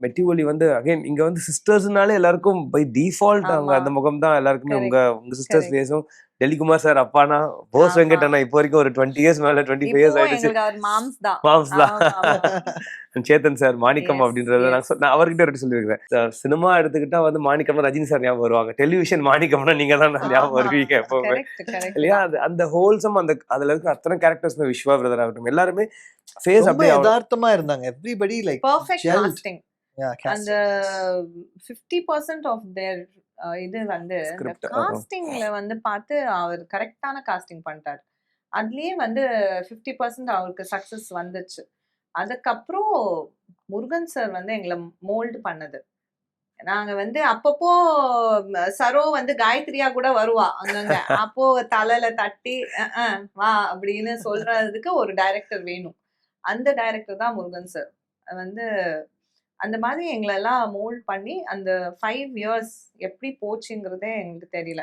மெட்டி ஒலி வந்து அகைன் இங்க வந்து சிஸ்டர்ஸ்னாலே எல்லாருக்கும் பை டிஃபால்ட் அவங்க ஆமா அந்த முகம் தான் எல்லாருக்குமே. உங்க கரெக்ட் உங்க சிஸ்டர்ஸ் கரெக்ட் ஃபேஸும் டெல்லிகுமார் சார் அப்பானா போஸ் ஆமா வெங்கட் அண்ணா இப்போ வரைக்கும் ஒரு 20 இயர்ஸ் மேல 25 இயர்ஸ் இப்பவும் ஆயிடுச்சு. எங்களுக்கு அவர் மாம்ஸ் தான். மாம்ஸ் தான். ஆமா ஆமா சேத்தன் சார் மாணிக்கம் எஸ் அப்படின்றத நான் எஸ் நான் அவர்கிட்ட ரெடி சொல்லியிருக்கிறேன். சினிமா எடுத்துக்கிட்டா வந்து மாணிக்கம்னா ரஜினி சார் ஞாபகம் வருவாங்க. டெலிவிஷன் மாணிக்கம்னா நீங்க தான் ஞாபகம் ஆமா வருவீங்க எப்பவுமே. கரெக்ட் கரெக்ட் இல்லையா? தான். அது அந்த ஹோல்சம் அந்த அதுல இருக்க அத்தனை கேரக்டர்ஸ் விஸ்வா பிரதர் ஆகட்டும் எல்லாருமே ஃபேஸ் ரொம்ப அப்படியே யதார்த்தமா இருந்தாங்க. Everybody like perfect gelled. Casting. Yeah அந்த காஸ்டிங். 50% ஆஃப் தேர் இது வந்து இந்த ஸ்கிரிப்ட். காஸ்டிங்ல வந்து பார்த்து அவர் கரெக்டான காஸ்டிங் பண்ணிட்டாரு. அதுலயே வந்து 50% அவருக்கு சக்சஸ் வந்துச்சு. அதுக்கப்புறம் முருகன் சார் வந்து எங்களை மோல்டு பண்ணது. நாங்க வந்து அப்பப்போ சரோ வந்து காயத்ரியா கூட வருவா அங்கங்க. அப்போ தலையில தட்டி வா அப்படின்னு சொல்றதுக்கு ஒரு டைரக்டர் வேணும். அந்த டைரக்டர் தான் முருகன் சார். வந்து அந்த மாதிரி எங்களெல்லாம் மோல்ட் பண்ணி அந்த 5 இயர்ஸ் எப்படி போச்சுங்கிறதே எங்களுக்கு தெரியல.